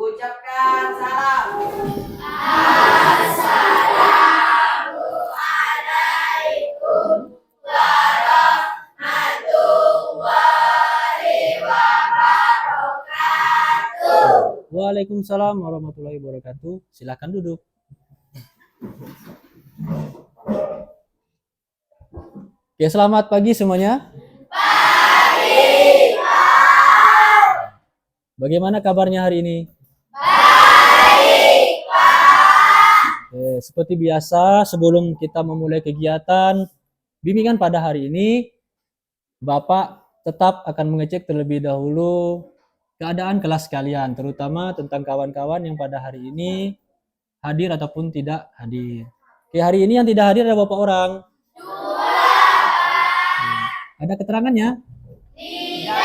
Ucapkan salam. Waalaikumsalam warahmatullahi wabarakatuh. Silakan duduk. Oke, selamat pagi semuanya. Pagi, Pak. Bagaimana kabarnya hari ini? Baik, Pak. Oke, seperti biasa, sebelum kita memulai kegiatan bimbingan pada hari ini, Bapak tetap akan mengecek terlebih dahulu keadaan kelas kalian, terutama tentang kawan-kawan yang pada hari ini hadir ataupun tidak hadir. Oke, hari ini yang tidak hadir ada berapa orang? Ada keterangannya? Tidak.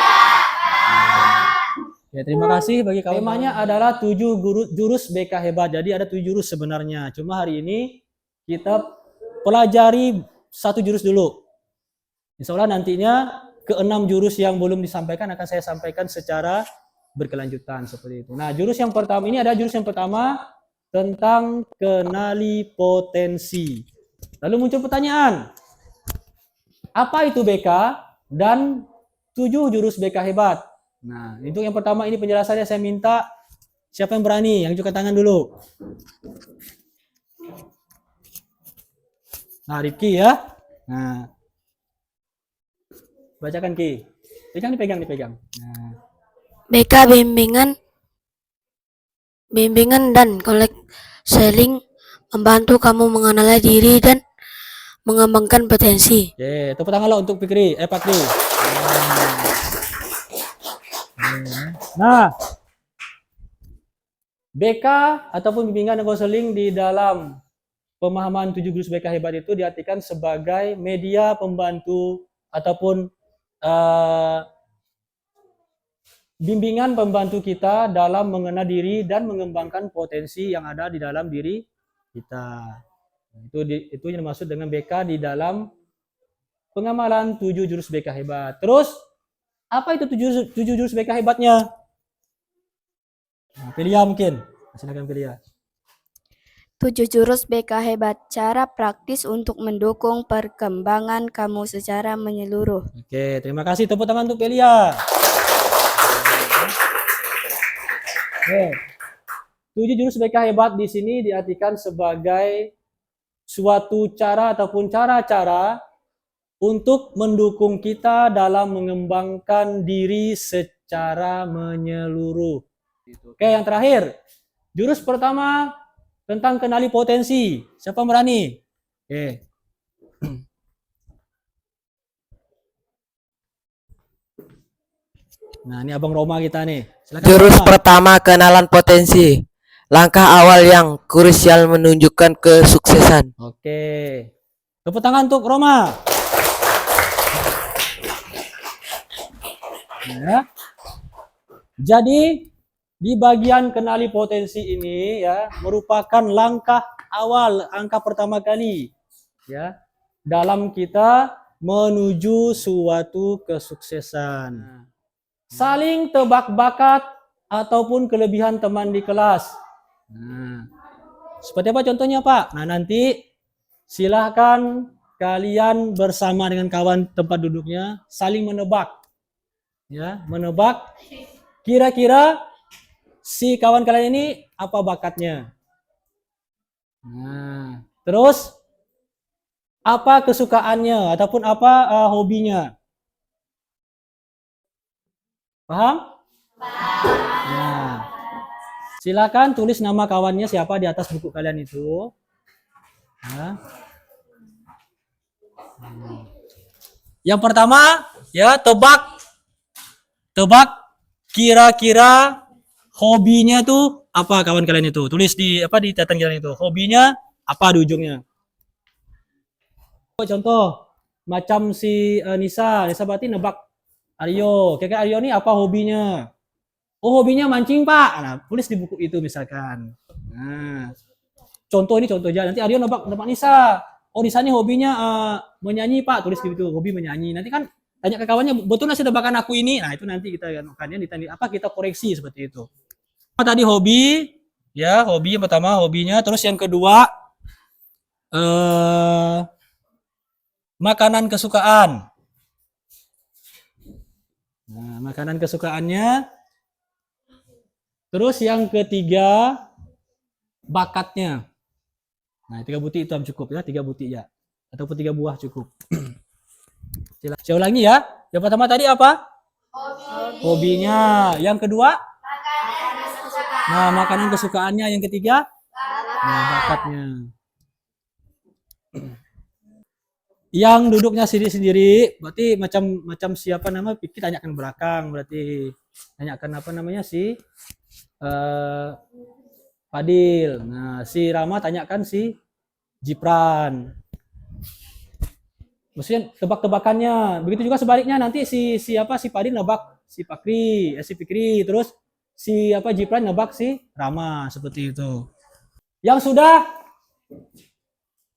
Ya, terima kasih bagi kawan. Temanya adalah 7 jurus BK hebat. Jadi ada 7 jurus sebenarnya. Cuma hari ini kita pelajari 1 jurus dulu. Insya Allah nantinya ke-6 jurus yang belum disampaikan akan saya sampaikan secara berkelanjutan seperti itu. Nah, jurus yang pertama ini ada jurus yang pertama tentang kenali potensi. Lalu muncul pertanyaan, apa itu BK dan 7 jurus BK hebat? Nah, itu yang pertama ini penjelasannya saya minta siapa yang berani, yang angkat tangan dulu. Nah, Rifki ya. Nah, bacakan Ki. Dipegang. Nah. BK bimbingan dan konseling membantu kamu mengenali diri dan mengembangkan potensi. Oke, tepuk tangan lah untuk Pakri. Nah, BK ataupun bimbingan dan konseling di dalam pemahaman 7 jurus BK hebat itu diartikan sebagai media pembantu ataupun bimbingan pembantu kita dalam mengenal diri dan mengembangkan potensi yang ada di dalam diri kita. Itu yang dimaksud dengan BK di dalam pengamalan 7 jurus BK hebat. Terus, apa itu 7 jurus BK hebatnya? Nah, Pelia mungkin. Silakan Pelia. 7 jurus BK hebat, cara praktis untuk mendukung perkembangan kamu secara menyeluruh. Oke, terima kasih. Tepuk tangan untuk Pelia. Oke. 7 jurus BK hebat di sini diartikan sebagai suatu cara ataupun cara-cara untuk mendukung kita dalam mengembangkan diri secara menyeluruh. Oke, yang terakhir, jurus pertama tentang kenali potensi. Siapa berani? Oke. Nah, ini Abang Roma kita nih. Silakan Jurus Roma. pertama, kenalan potensi. Langkah awal yang krusial menunjukkan kesuksesan. Oke. Tepuk tangan untuk Roma. Ya. Jadi di bagian kenali potensi ini ya merupakan langkah awal, angka pertama kali ya dalam kita menuju suatu kesuksesan. Saling tebak bakat ataupun kelebihan teman di kelas. Nah, seperti apa contohnya Pak? Nah, nanti silahkan kalian bersama dengan kawan tempat duduknya saling menebak. Ya, menebak kira-kira si kawan kalian ini apa bakatnya. Nah, terus apa kesukaannya ataupun apa hobinya. Paham? Nah, silakan tulis nama kawannya siapa di atas buku kalian itu. Nah. Yang pertama, ya tebak kira-kira hobinya tuh apa kawan kalian itu. Tulis di catatan kalian itu. Hobinya apa di ujungnya. Contoh, macam si Nisa berarti nebak Aryo. Kira-kira Aryo ini apa hobinya? Oh, hobinya mancing, Pak. Nah, tulis di buku itu misalkan. Nah, contoh aja. Nanti Aryo nebak Nisa. Oh, Nisa ini hobinya menyanyi, Pak. Tulis di situ, hobi menyanyi. Nanti kan tanya ke kawannya, betul nggak sih tebakan aku ini? Nah, itu nanti kita kita koreksi seperti itu. Tadi hobi, ya hobi yang pertama hobinya, terus yang kedua makanan kesukaan. Nah, makanan kesukaannya. Terus yang ketiga bakatnya. Nah, 3 butir itu cukup ya, 3 butir ya. Ataupun 3 buah cukup. Saya ulangi ya. Yang pertama tadi apa? Hobinya. Yang kedua? Nah, makanan kesukaannya. Yang ketiga? Nah, bakatnya. Yang duduknya sendiri-sendiri, berarti macam siapa nama? Kita tanyakan belakang, berarti tanyakan apa namanya si Fadil. Nah, si Rama tanyakan si Jipran. Maksudnya tebak-tebakannya. Begitu juga sebaliknya nanti si Fadil nebak si Fikri, terus si Jipran nebak si Rama, seperti itu. Yang sudah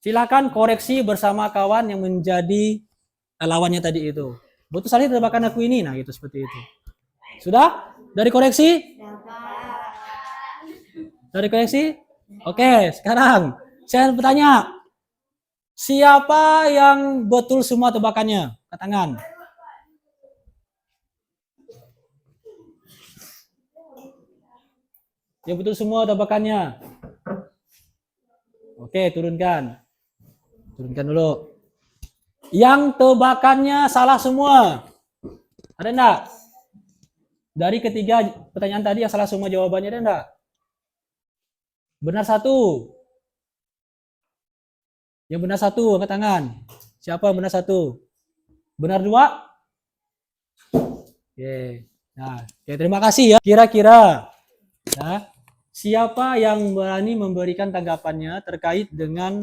silakan koreksi bersama kawan yang menjadi lawannya tadi itu. Betul sekali tebakan aku ini, nah gitu seperti itu. Sudah? Dari koreksi? Dari koreksi? Oke, sekarang saya bertanya. Siapa yang betul semua tebakannya? Angkat tangan. Yang betul semua tebakannya. Oke, turunkan. Turunkan dulu. Yang tebakannya salah semua. Ada enggak? Dari ketiga pertanyaan tadi yang salah semua jawabannya ada enggak? Benar 1. Yang benar 1, angkat tangan. Siapa yang benar 1? Benar 2? Oke. Nah, oke, terima kasih ya. Kira-kira ya, siapa yang berani memberikan tanggapannya terkait dengan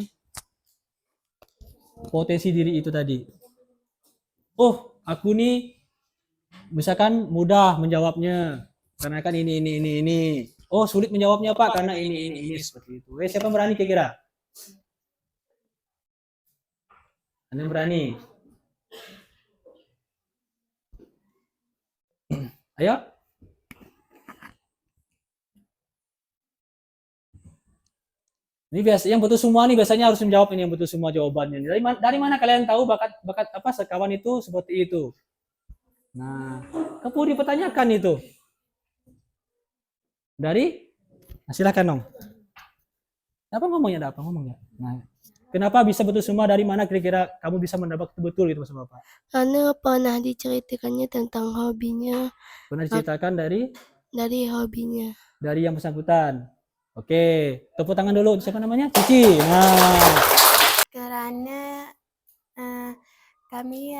potensi diri itu tadi? Oh, aku nih misalkan mudah menjawabnya karena kan ini. Oh, sulit menjawabnya Pak karena ini seperti itu. Siapa yang berani kira-kira? Anda berani? Ayo. Ini biasa yang betul semua nih biasanya harus menjawab ini yang betul semua jawabannya. Dari mana kalian tahu bakat apa sekawan itu seperti itu? Nah, kamu dipertanyakan itu. Dari? Nah, silakan dong. Apa ngomongnya? Ada apa ngomongnya? Nah, kenapa bisa betul semua? Dari mana kira-kira kamu bisa mendapat betul itu sama Bapak? Karena pernah diceritakannya tentang hobinya. Pernah diceritakan Dari hobinya. Dari yang bersangkutan. Oke, tepuk tangan dulu. Siapa namanya? Cici. Nah. Karena kami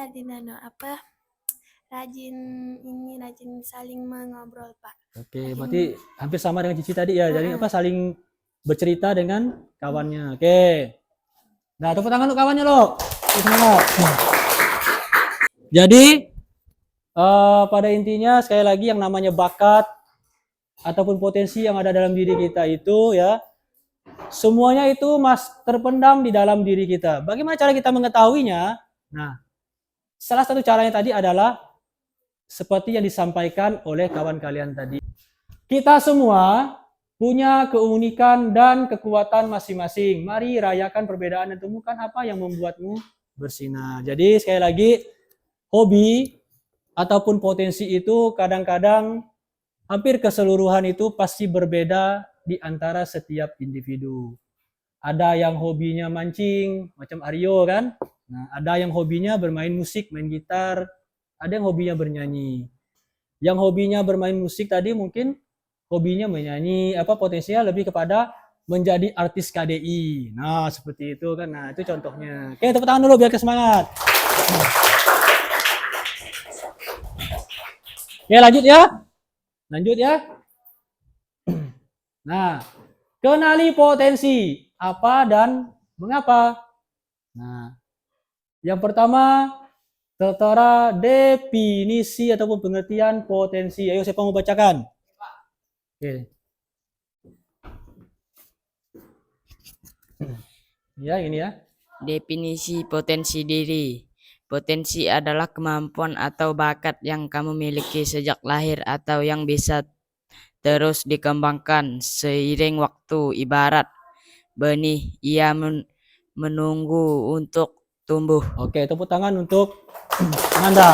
rajin saling mengobrol, Pak. Oke, berarti hampir sama dengan Cici tadi ya. Jadi saling bercerita dengan kawannya. Oke. Nah, tepuk tangan untuk kawannya loh. Semangat. Jadi pada intinya sekali lagi yang namanya bakat ataupun potensi yang ada dalam diri kita itu ya semuanya itu terpendam di dalam diri kita. Bagaimana cara kita mengetahuinya? Nah, salah satu caranya tadi adalah seperti yang disampaikan oleh kawan kalian tadi. Kita semua punya keunikan dan kekuatan masing-masing. Mari rayakan perbedaan dan temukan apa yang membuatmu bersinar. Jadi sekali lagi, hobi ataupun potensi itu kadang-kadang hampir keseluruhan itu pasti berbeda di antara setiap individu. Ada yang hobinya mancing, macam Aryo kan. Nah, ada yang hobinya bermain musik, main gitar. Ada yang hobinya bernyanyi. Yang hobinya bermain musik tadi mungkin hobinya menyanyi, potensinya lebih kepada menjadi artis KDI. Nah, seperti itu kan. Nah, itu contohnya. Oke, tepuk tangan dulu biar semangat. Oke, lanjut ya. Nah, kenali potensi apa dan mengapa. Nah, yang pertama, tertera definisi ataupun pengertian potensi. Ayo, siapa mau bacakan? Oke. Ya, ini ya. Definisi potensi diri. Potensi adalah kemampuan atau bakat yang kamu miliki sejak lahir atau yang bisa terus dikembangkan seiring waktu. Ibarat benih, ia menunggu untuk tumbuh. Oke, tepuk tangan untuk Nanda.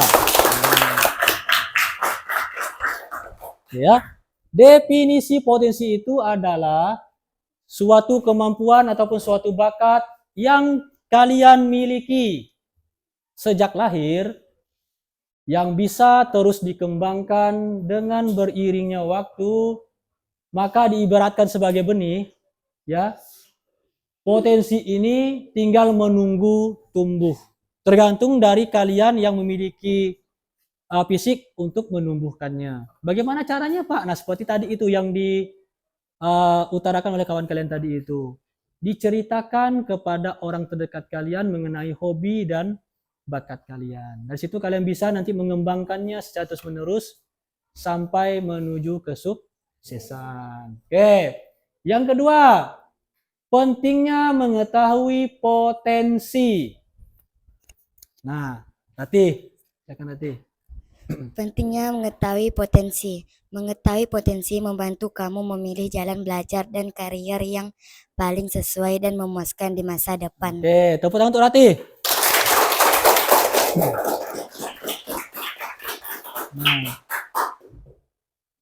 Ya, definisi potensi itu adalah suatu kemampuan ataupun suatu bakat yang kalian miliki sejak lahir yang bisa terus dikembangkan dengan beriringnya waktu, maka diibaratkan sebagai benih, ya. Potensi ini tinggal menunggu tumbuh. Tergantung dari kalian yang memiliki fisik untuk menumbuhkannya. Bagaimana caranya, Pak? Nah, seperti tadi itu yang diutarakan oleh kawan kalian tadi itu. Diceritakan kepada orang terdekat kalian mengenai hobi dan bakat kalian. Dari situ kalian bisa nanti mengembangkannya secara terus-menerus sampai menuju kesuksesan. Oke. Yang kedua, pentingnya mengetahui potensi. Nah, Ratih, silakan Ratih. Pentingnya mengetahui potensi. Mengetahui potensi membantu kamu memilih jalan belajar dan karier yang paling sesuai dan memuaskan di masa depan. Oke, tepuk tangan untuk Ratih. Nah,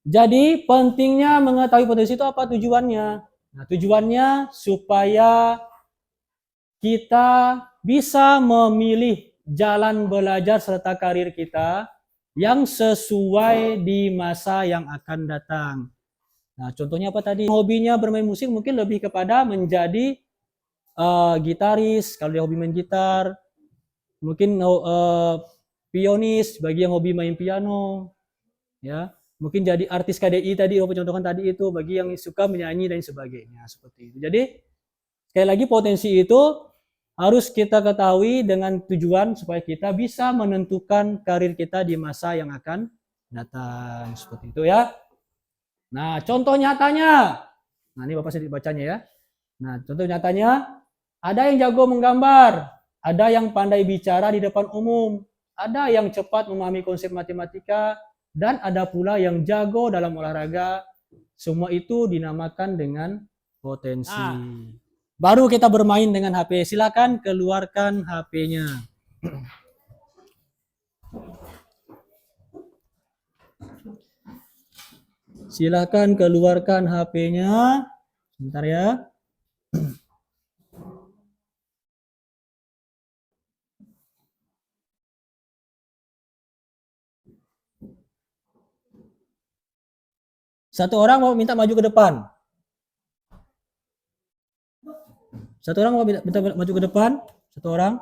jadi pentingnya mengetahui potensi itu apa tujuannya? Nah, tujuannya supaya kita bisa memilih jalan belajar serta karir kita yang sesuai di masa yang akan datang. Nah, contohnya apa tadi? Hobinya bermain musik mungkin lebih kepada menjadi gitaris, kalau dia hobi main gitar, mungkin pianis bagi yang hobi main piano, ya. Mungkin jadi artis KDI tadi, contohkan tadi itu bagi yang suka menyanyi dan sebagainya, seperti itu. Jadi sekali lagi potensi itu harus kita ketahui dengan tujuan supaya kita bisa menentukan karir kita di masa yang akan datang, seperti itu ya. Nah, contoh nyatanya. Nah, ini Bapak sedikit bacanya ya. Nah, contoh nyatanya ada yang jago menggambar, ada yang pandai bicara di depan umum, ada yang cepat memahami konsep matematika, dan ada pula yang jago dalam olahraga. Semua itu dinamakan dengan potensi. Nah, baru kita bermain dengan HP. Silakan keluarkan HP-nya. Silakan keluarkan HP-nya. Sebentar ya. Satu orang mau minta maju ke depan. Satu orang mau minta maju ke depan. Satu orang.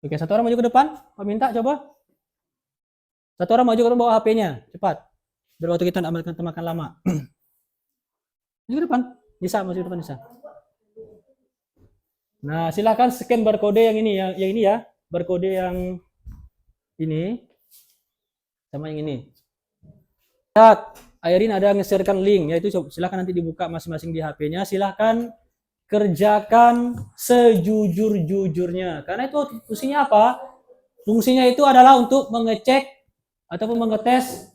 Oke, satu orang maju ke depan. Mau minta coba. Satu orang maju ke depan bawa HP-nya. Cepat. Biar waktu kita tidak makan lama. Maju ke depan. Bisa, maju ke depan bisa. Nah, silakan scan barcode yang ini ya, yang ini ya. Barcode yang ini sama yang ini. Lihat, Airin ada nge-sharekan link, yaitu silakan nanti dibuka masing-masing di HP-nya. Silakan kerjakan sejujur-jujurnya. Karena itu fungsinya apa? Fungsinya itu adalah untuk mengecek ataupun mengetes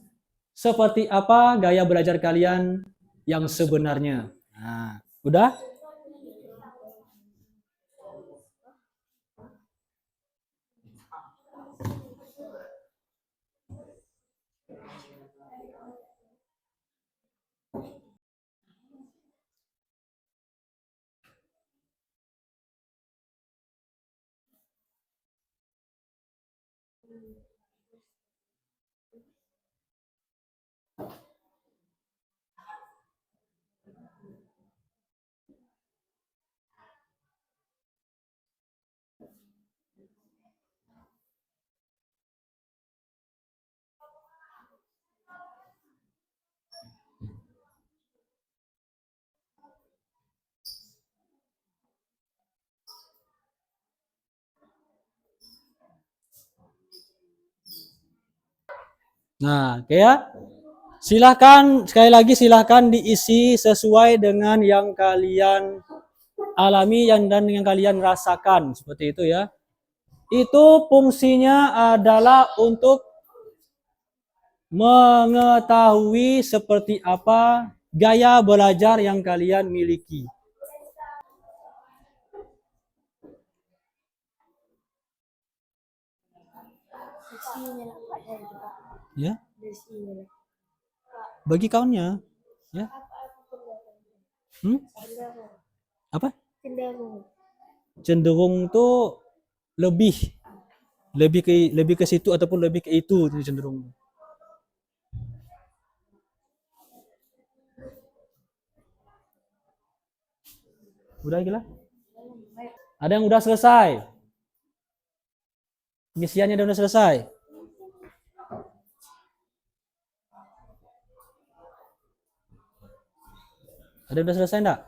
seperti apa gaya belajar kalian yang sebenarnya. Nah, udah? Nah, kayak silahkan sekali lagi silahkan diisi sesuai dengan yang kalian alami dan yang kalian rasakan seperti itu ya. Itu fungsinya adalah untuk mengetahui seperti apa gaya belajar yang kalian miliki. Ya. Bagi kawannya, ya. Apa? Cenderung tuh lebih ke situ ataupun lebih ke itu cenderung. Udah gila? Ada yang udah selesai? Misiannya udah selesai? Ada yang udah selesai enggak?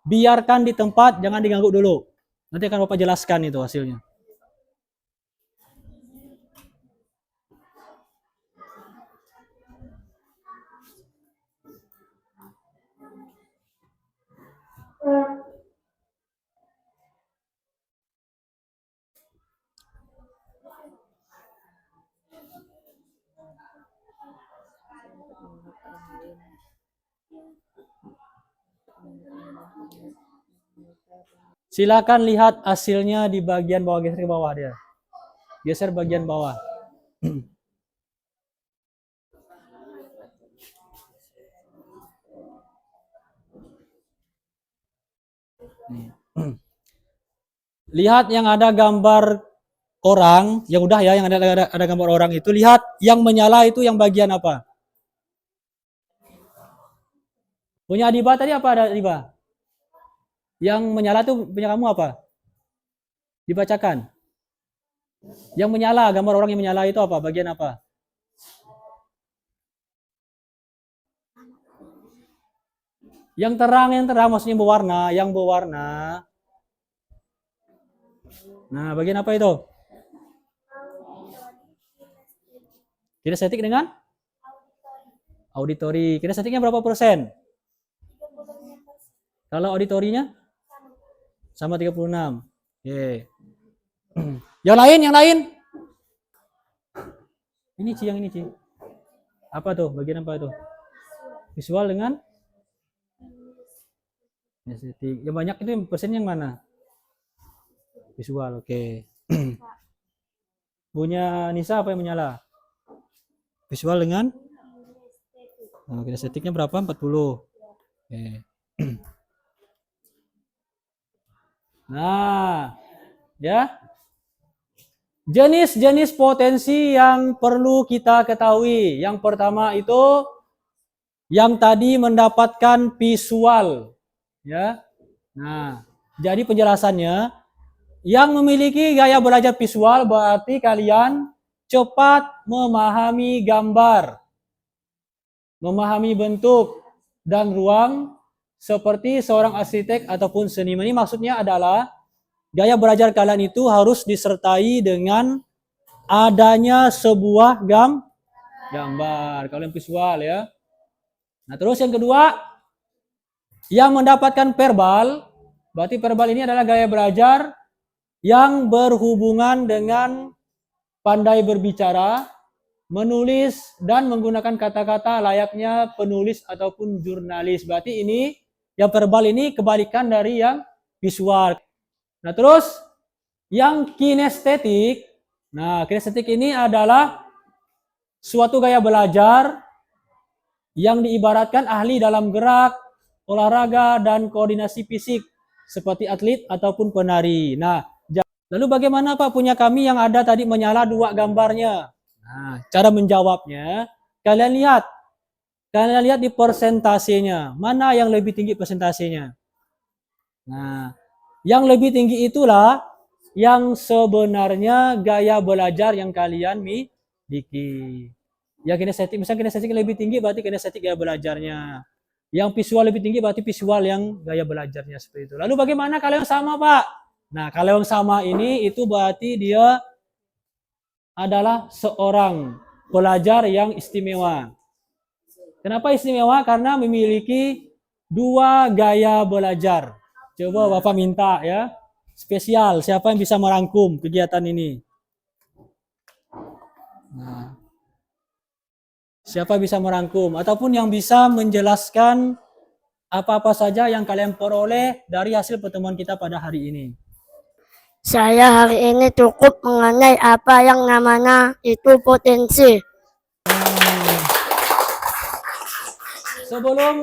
Biarkan di tempat, jangan diganggu dulu. Nanti akan Bapak jelaskan itu hasilnya. Silakan lihat hasilnya di bagian bawah, geser ke bawah dia. Geser bagian bawah. Lihat yang ada gambar orang, yang udah ya, yang ada gambar orang itu, lihat yang menyala itu yang bagian apa? Punya Adiba tadi apa ada Adiba? Yang menyala tuh punya kamu apa? Dibacakan. Yang menyala, gambar orang yang menyala itu apa? Bagian apa? Yang terang maksudnya berwarna, yang berwarna. Nah, bagian apa itu? Kinestetik dengan? Auditori. Kinestetiknya berapa persen? Kalau auditorinya? Sama 36. Oke. Yang lain? Ini Ci, yang ini Ci. Apa tuh? Bagian apa itu? Visual dengan? Kinestetik. Yang banyak itu persen yang mana? Visual, oke. Punya Nisa apa yang menyala? Visual dengan? Nah, kinestetiknya berapa? 40. Oke. Nah, ya. Jenis-jenis potensi yang perlu kita ketahui. Yang pertama itu yang tadi mendapatkan visual, ya. Nah, jadi penjelasannya yang memiliki gaya belajar visual berarti kalian cepat memahami gambar, memahami bentuk dan ruang seperti seorang arsitek ataupun seniman. Ini maksudnya adalah gaya belajar kalian itu harus disertai dengan adanya sebuah gambar. Kalau yang visual ya. Nah, terus yang kedua, yang mendapatkan verbal, berarti verbal ini adalah gaya belajar yang berhubungan dengan pandai berbicara, menulis, dan menggunakan kata-kata layaknya penulis ataupun jurnalis. Berarti ini, yang verbal ini kebalikan dari yang visual. Nah, terus yang kinestetik. Nah, kinestetik ini adalah suatu gaya belajar yang diibaratkan ahli dalam gerak, olahraga, dan koordinasi fisik seperti atlet ataupun penari. Nah, lalu bagaimana Pak punya kami yang ada tadi menyala 2 gambarnya? Nah, cara menjawabnya, kalian lihat di persentasenya. Mana yang lebih tinggi persentasenya? Nah, yang lebih tinggi itulah yang sebenarnya gaya belajar yang kalian miliki. Ya kinestetik, misalnya kinestetik lebih tinggi berarti kinestetik gaya belajarnya. Yang visual lebih tinggi berarti visual yang gaya belajarnya seperti itu. Lalu bagaimana kalau yang sama Pak? Nah, kalau yang sama ini itu berarti dia adalah seorang pelajar yang istimewa. Kenapa istimewa? Karena memiliki dua gaya belajar. Coba Bapak minta ya, spesial. Siapa yang bisa merangkum kegiatan ini? Nah, siapa bisa merangkum? Ataupun yang bisa menjelaskan apa-apa saja yang kalian peroleh dari hasil pertemuan kita pada hari ini. Saya hari ini cukup mengenai apa yang namanya itu potensi. Sebelum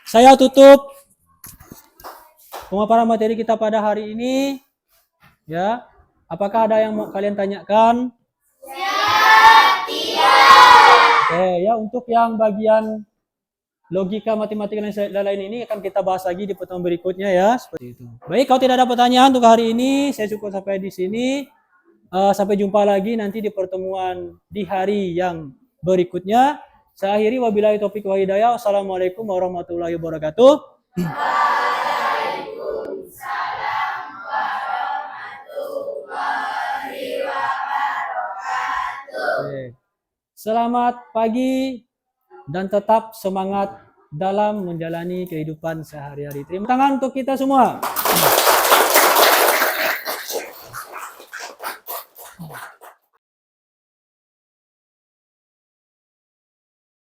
saya tutup pemaparan materi kita pada hari ini, ya, apakah ada yang mau kalian tanyakan? Oke, ya, untuk yang bagian logika, matematika dan lain ini akan kita bahas lagi di pertemuan berikutnya ya, seperti itu. Baik, kalau tidak ada pertanyaan untuk hari ini, saya cukup sampai di sini. Sampai jumpa lagi nanti di pertemuan di hari yang berikutnya. Saya akhiri, wabillahi taufiq wa hidayah. Wassalamualaikum warahmatullahi wabarakatuh. Oke. Selamat pagi dan tetap semangat dalam menjalani kehidupan sehari-hari. Terima kasih untuk kita semua.